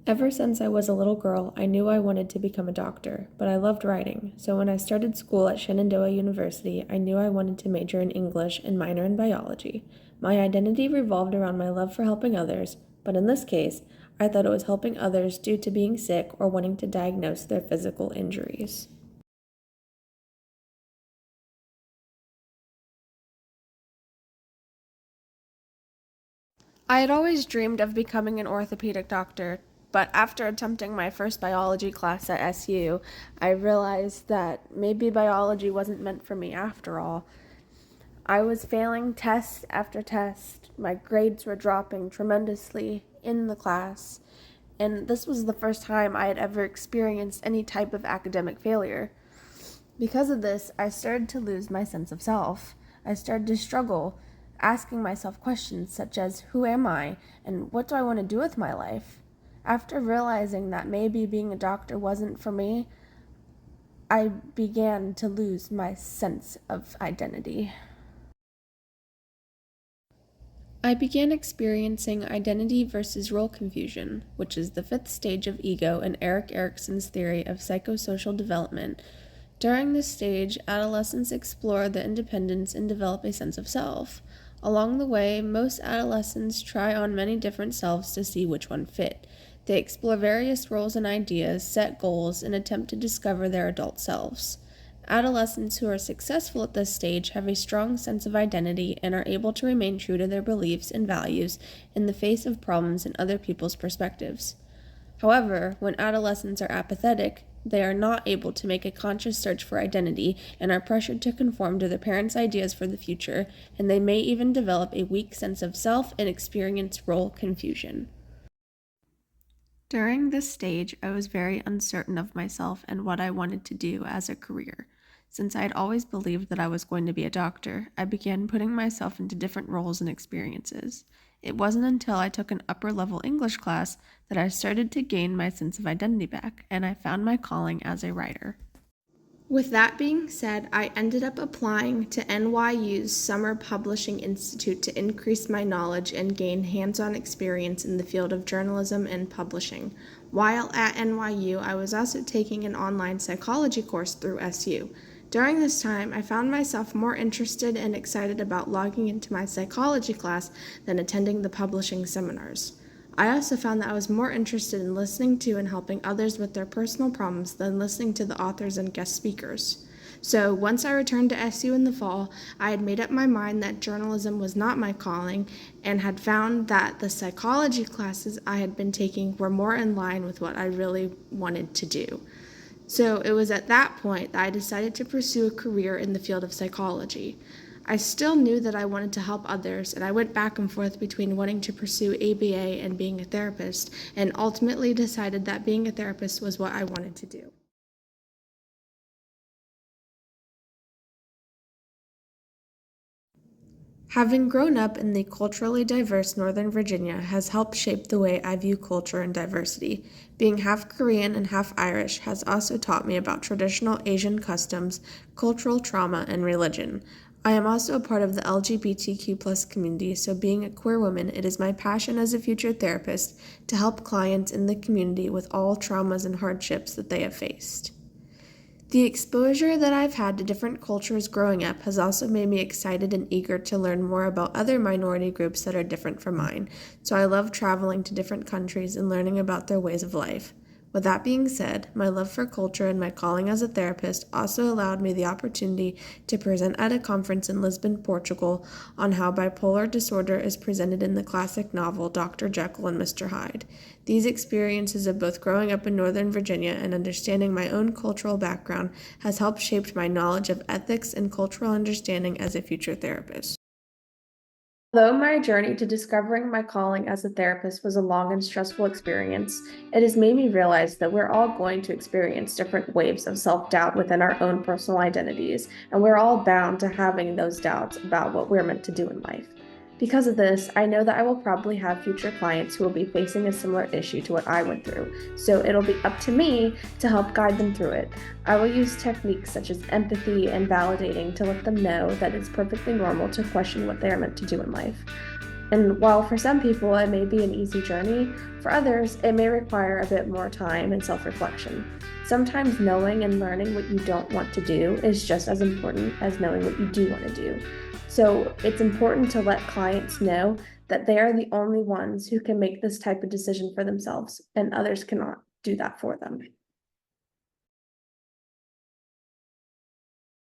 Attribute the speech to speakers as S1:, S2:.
S1: Ever since I was a little girl, I knew I wanted to become a doctor, but I loved writing, so when I started school at Shenandoah University, I knew I wanted to major in English and minor in biology. My identity revolved around my love for helping others, but in this case, I thought it was helping others due to being sick or wanting to diagnose their physical injuries. I had always dreamed of becoming an orthopedic doctor, but after attempting my first biology class at SU, I realized that maybe biology wasn't meant for me after all. I was failing test after test. My grades were dropping tremendously in the class, and this was the first time I had ever experienced any type of academic failure. Because of this, I started to lose my sense of self. I started to struggle, asking myself questions such as, who am I, and what do I want to do with my life? After realizing that maybe being a doctor wasn't for me, I began to lose my sense of identity. I began experiencing identity versus role confusion, which is the fifth stage of ego in Erik Erikson's theory of psychosocial development. During this stage, adolescents explore the independence and develop a sense of self. Along the way, most adolescents try on many different selves to see which one fit. They explore various roles and ideas, set goals, and attempt to discover their adult selves. Adolescents who are successful at this stage have a strong sense of identity and are able to remain true to their beliefs and values in the face of problems and other people's perspectives. However, when adolescents are apathetic, they are not able to make a conscious search for identity and are pressured to conform to their parents' ideas for the future, and they may even develop a weak sense of self and experience role confusion. During this stage, I was very uncertain of myself and what I wanted to do as a career. Since I had always believed that I was going to be a doctor, I began putting myself into different roles and experiences. It wasn't until I took an upper level English class that I started to gain my sense of identity back, and I found my calling as a writer. With that being said, I ended up applying to NYU's Summer Publishing Institute to increase my knowledge and gain hands-on experience in the field of journalism and publishing. While at NYU, I was also taking an online psychology course through SU. During this time, I found myself more interested and excited about logging into my psychology class than attending the publishing seminars. I also found that I was more interested in listening to and helping others with their personal problems than listening to the authors and guest speakers. So once I returned to SU in the fall, I had made up my mind that journalism was not my calling and had found that the psychology classes I had been taking were more in line with what I really wanted to do. So it was at that point that I decided to pursue a career in the field of psychology. I still knew that I wanted to help others, and I went back and forth between wanting to pursue ABA and being a therapist, and ultimately decided that being a therapist was what I wanted to do. Having grown up in the culturally diverse Northern Virginia has helped shape the way I view culture and diversity. Being half Korean and half Irish has also taught me about traditional Asian customs, cultural trauma, and religion. I am also a part of the LGBTQ+ community, so being a queer woman, it is my passion as a future therapist to help clients in the community with all traumas and hardships that they have faced. The exposure that I've had to different cultures growing up has also made me excited and eager to learn more about other minority groups that are different from mine, so I love traveling to different countries and learning about their ways of life. With that being said, my love for culture and my calling as a therapist also allowed me the opportunity to present at a conference in Lisbon, Portugal, on how bipolar disorder is presented in the classic novel Dr. Jekyll and Mr. Hyde. These experiences of both growing up in Northern Virginia and understanding my own cultural background has helped shape my knowledge of ethics and cultural understanding as a future therapist. Although my journey to discovering my calling as a therapist was a long and stressful experience, it has made me realize that we're all going to experience different waves of self-doubt within our own personal identities, and we're all bound to having those doubts about what we're meant to do in life. Because of this, I know that I will probably have future clients who will be facing a similar issue to what I went through, so it'll be up to me to help guide them through it. I will use techniques such as empathy and validating to let them know that it's perfectly normal to question what they are meant to do in life. And while for some people it may be an easy journey, for others it may require a bit more time and self reflection. Sometimes knowing and learning what you don't want to do is just as important as knowing what you do want to do. So it's important to let clients know that they are the only ones who can make this type of decision for themselves, and others cannot do that for them.